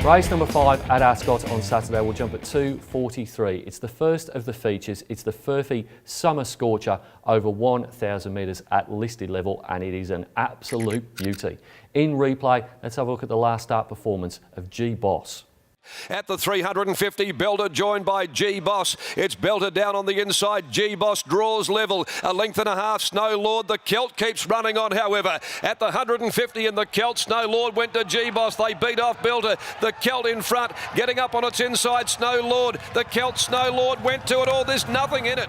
Race number 5 at Ascot on Saturday will jump at 2:43. It's the first of the features. It's the Furphy Summer Scorcher over 1,000 metres at listed level, and it is an absolute beauty. In replay, let's have a look at the last start performance of G-Boss. At the 350, Belter joined by G-Boss. It's Belter down on the inside. G-Boss draws level. A length and a half, Snow Lord. The Celt keeps running on, however. At the 150 in the Celt, Snow Lord went to G-Boss. They beat off Belter. The Celt in front, getting up on its inside, Snow Lord. The Celt, Snow Lord went to it all. There's nothing in it.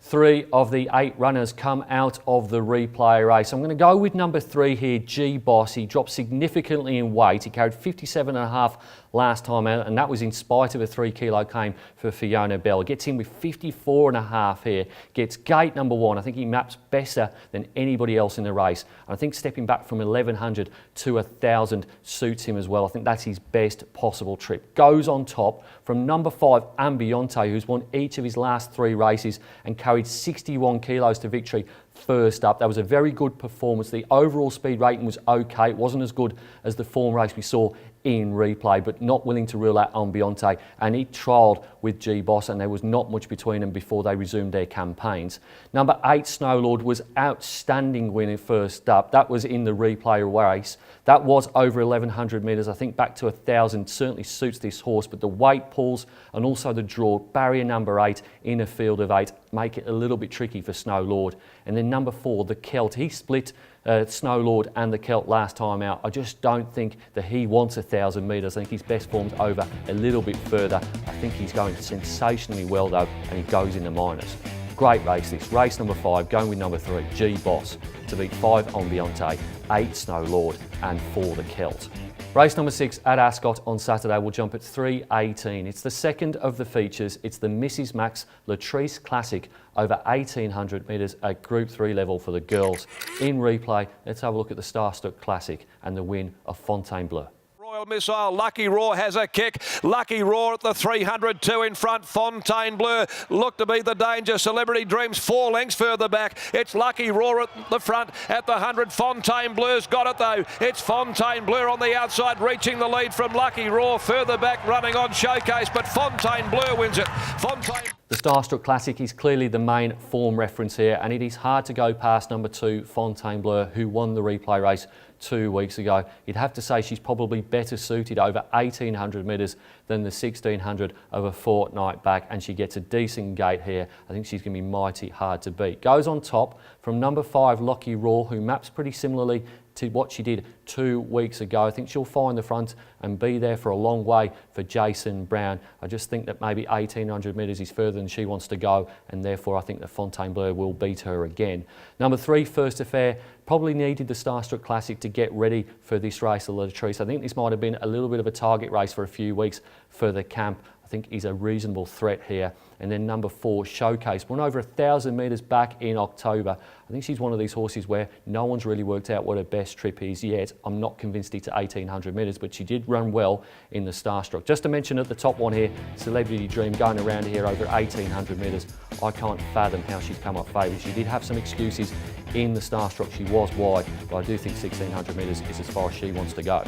3 of the 8 runners come out of the replay race. I'm going to go with number 3 here, G-Boss. He dropped significantly in weight. He carried 57.5 last time out, and that was in spite of a 3 kilo claim for Fiona Bell. Gets in with 54.5 here. Gets gate number 1. I think he maps better than anybody else in the race. And I think stepping back from 1,100 to 1,000 suits him as well. I think that's his best possible trip. Goes on top from number 5, Ambionte, who's won each of his last 3 races and carried 61 kilos to victory first up. That was a very good performance. The overall speed rating was okay. It wasn't as good as the form race we saw in replay, but not willing to rule out Ambionte, and he trialled with G-Boss, and there was not much between them before they resumed their campaigns. Number 8, Snow Lord, was outstanding winning first up. That was in the replay race. That was over 1,100 metres. I think back to 1,000 certainly suits this horse, but the weight pulls and also the draw, barrier number 8 in a field of 8, make it a little bit tricky for Snow Lord. And then number 4, the Celt. He split Snow Lord and the Celt last time out. I just don't think that he wants 1,000 metres. I think his best form's over a little bit further. I think he's going sensationally well though, and he goes in the minors. Great race this. Race number 5, going with number 3, G-Boss, to beat 5 Ambionte, 8 Snow Lord and 4 the Celt. Race number 6 at Ascot on Saturday will jump at 3:18. It's the second of the features. It's the Mrs. Max Latrice Classic over 1,800 metres at Group 3 level for the girls. In replay, let's have a look at the Starstruck Classic and the win of Fontainebleau. Royal Missile, Lucky Raw has a kick. Lucky Raw at the 302 in front. Fontainebleau looked to be the danger. Celebrity Dreams 4 lengths further back. It's Lucky Raw at the front at the 100. Fontainebleau's got it though. It's Fontainebleau on the outside, reaching the lead from Lucky Raw. Further back, running on Showcase, but Fontainebleau wins it. The Starstruck Classic is clearly the main form reference here, and it is hard to go past number 2, Fontainebleau, who won the replay race 2 weeks ago. You'd have to say she's probably better suited over 1,800 metres than the 1,600 of a fortnight back, and she gets a decent gate here. I think she's going to be mighty hard to beat. Goes on top from number 5, Lucky Raw, who maps pretty similarly to what she did 2 weeks ago. I think she'll find the front and be there for a long way for Jason Brown. I just think that maybe 1,800 metres is further than she wants to go, and therefore I think that Fontainebleau will beat her again. Number 3, First Affair, probably needed the Starstruck Classic to get ready for this race of Latrice. I think this might have been a little bit of a target race for a few weeks for the camp. I think he's a reasonable threat here. And then number 4, Showcase, won over 1,000 metres back in October. I think she's one of these horses where no one's really worked out what her best trip is yet. I'm not convinced it's 1,800 metres, but she did run well in the Starstruck. Just to mention at the top one here, Celebrity Dream going around here over 1,800 metres. I can't fathom how she's come up favourite. She did have some excuses in the Starstruck. She was wide, but I do think 1,600 metres is as far as she wants to go.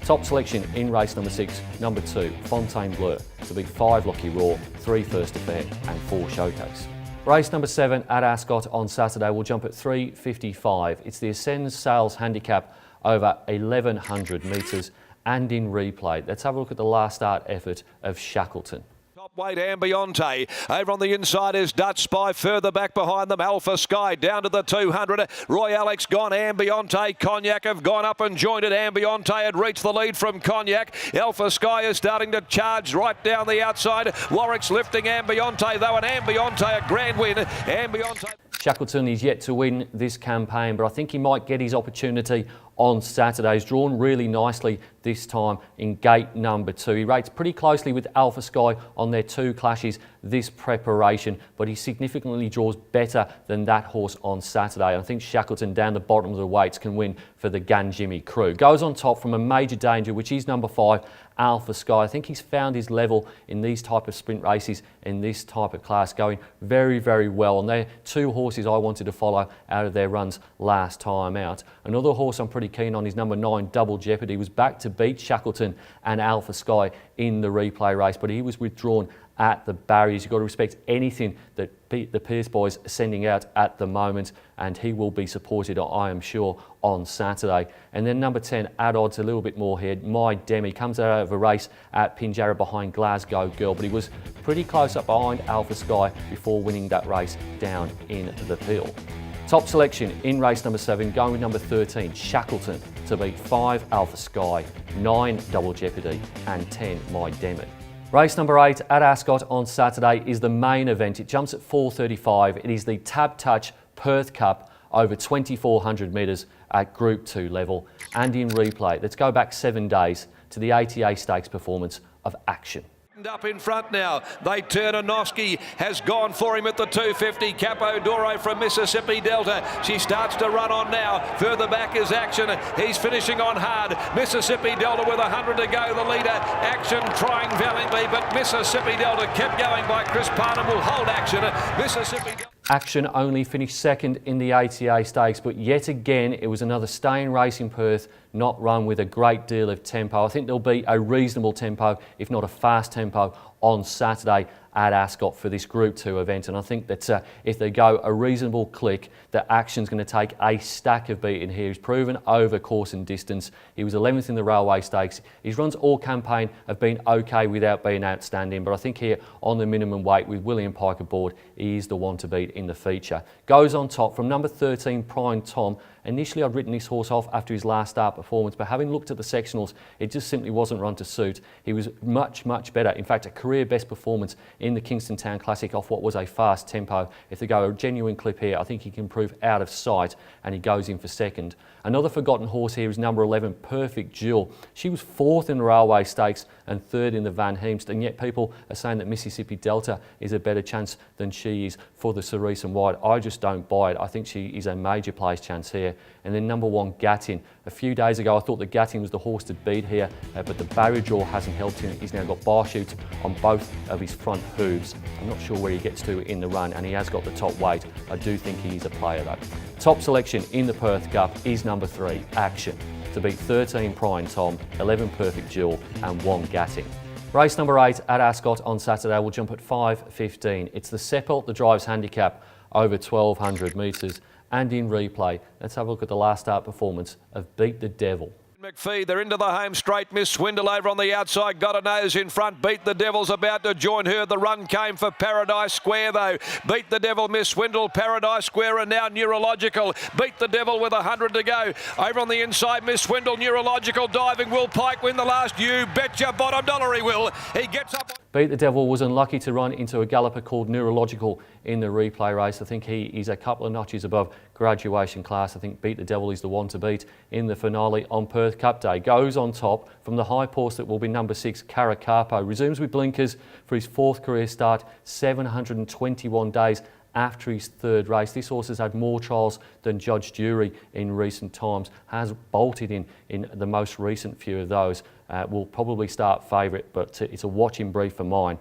Top selection in race number 6, number 2, Fontainebleau, to beat 5 Lucky Raw, 3 First Affair and 4 Showcase. Race number 7 at Ascot on Saturday will jump at 3:55. It's the Ascend Sales Handicap over 1,100 metres and in replay. Let's have a look at the last start effort of Shackleton. Top weight Ambionte. Over on the inside is Dutch Spy. Further back behind them, Alpha Sky down to the 200. Roy Alex gone. Ambionte, Cognac have gone up and joined it. Ambionte had reached the lead from Cognac. Alpha Sky is starting to charge right down the outside. Warwick's lifting Ambionte though, and Ambionte a grand win. Ambionte. Shackleton is yet to win this campaign, but I think he might get his opportunity on Saturday. He's drawn really nicely this time in gate number 2. He rates pretty closely with Alpha Sky on their 2 clashes this preparation, but he significantly draws better than that horse on Saturday. I think Shackleton down the bottom of the weights can win for the Ganjimi crew. Goes on top from a major danger, which is number 5, Alpha Sky. I think he's found his level in these type of sprint races, in this type of class, going very, very well. And they're two horses I wanted to follow out of their runs last time out. Another horse I'm pretty keen on is number 9, Double Jeopardy. He was back to beat Shackleton and Alpha Sky in the replay race, but he was withdrawn at the barriers. You've got to respect anything that the Pierce boys are sending out at the moment, and he will be supported, I am sure, on Saturday. And then number 10, at odds a little bit more here, My Demi, comes out of a race at Pinjarra behind Glasgow Girl, but he was pretty close up behind Alpha Sky before winning that race down in the Peel. Top selection in race number 7, going with number 13, Shackleton, to beat 5, Alpha Sky, 9, Double Jeopardy, and 10, My Demi. Race number 8 at Ascot on Saturday is the main event. It jumps at 4:35. It is the Tab Touch Perth Cup over 2,400 metres at Group 2 level and in replay. Let's go back 7 days to the ATA Stakes performance of Action. Up in front now, they turn. Anoski has gone for him at the 250. Capodoro from Mississippi Delta. She starts to run on now. Further back is Action. He's finishing on hard. Mississippi Delta with 100 to go. The leader, Action, trying valiantly, but Mississippi Delta kept going by Chris Parnham, will hold Action. Mississippi Delta. Action only finished second in the ATA Stakes, but yet again it was another staying race in Perth, not run with a great deal of tempo. I think there'll be a reasonable tempo, if not a fast tempo, on Saturday at Ascot for this Group 2 event, and I think that if they go a reasonable click, that Action's going to take a stack of beating here. He's proven over course and distance. He was 11th in the Railway Stakes. His runs all campaign have been okay without being outstanding, but I think here on the minimum weight with William Pike aboard, he is the one to beat in the feature. Goes on top from number 13, Prime Tom. Initially I'd written this horse off after his last start performance, but having looked at the sectionals, it just simply wasn't run to suit. He was much, much better. In fact, a career best performance in the Kingston Town Classic off what was a fast tempo. If they go a genuine clip here, I think he can prove out of sight, and he goes in for second. Another forgotten horse here is number 11, Perfect Jewel. She was 4th in the Railway Stakes and 3rd in the Van Heemst, and yet people are saying that Mississippi Delta is a better chance than she is for the Cerise and White. I just don't buy it. I think she is a major place chance here. And then number 1, Gattin. A few days ago I thought that Gattin was the horse to beat here, but the barrier draw hasn't helped him. He's now got bar shoots on both of his front hooves. I'm not sure where he gets to in the run, and he has got the top weight. I do think he's a player though. Top selection in the Perth Cup is number 3, Action, to beat 13, Prime Tom, 11, Perfect Jewel, and 1, Gattin. Race number 8 at Ascot on Saturday will jump at 5:15. It's the Seppelt, the drives handicap, over 1,200 metres. And in replay, let's have a look at the last start performance of Beat the Devil. McPhee, they're into the home straight. Miss Swindle over on the outside, got a nose in front. Beat the Devil's about to join her. The run came for Paradise Square though. Beat the Devil, Miss Swindle, Paradise Square are now Neurological. Beat the Devil with 100 to go. Over on the inside, Miss Swindle, Neurological diving. Will Pike win the last? You betcha bottom dollar he will. He gets up. Beat the Devil was unlucky to run into a galloper called Neurological in the replay race. I think he is a couple of notches above graduation class. I think Beat the Devil is the one to beat in the finale on Perth Cup Day. Goes on top from the high horse that will be number 6, Caracapo. Resumes with blinkers for his 4th career start, 721 days after his 3rd race. This horse has had more trials than Judge Jury in recent times, has bolted in the most recent few of those. Will probably start favourite, but it's a watching brief for mine.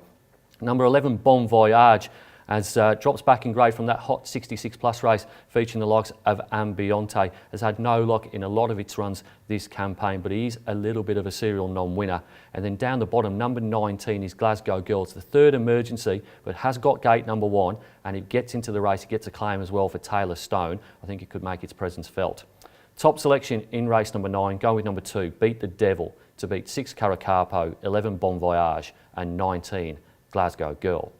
Number 11, Bon Voyage, as drops back in grade from that hot 66 plus race featuring the likes of Ambiente. Has had no luck in a lot of its runs this campaign, but he's a little bit of a serial non-winner. And then down the bottom, number 19 is Glasgow Girl. It's the 3rd emergency, but has got gate number 1, and it gets into the race. It gets a claim as well for Taylor Stone. I think it could make its presence felt. Top selection in race number 9, go with number 2, Beat the Devil, to beat 6, Caracapo, 11, Bon Voyage, and 19, Glasgow Girl.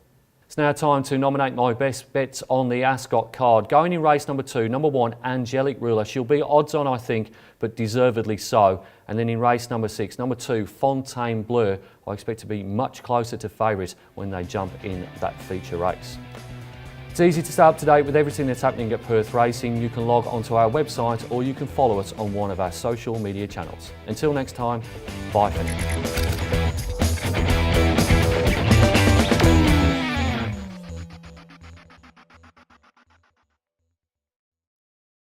It's now time to nominate my best bets on the Ascot card. Going in race number 2, number 1, Angelic Ruler. She'll be odds on, I think, but deservedly so. And then in race number 6, number 2, Fontaine Bleu. I expect to be much closer to favourites when they jump in that feature race. It's easy to stay up to date with everything that's happening at Perth Racing. You can log onto our website or you can follow us on one of our social media channels. Until next time, bye for now.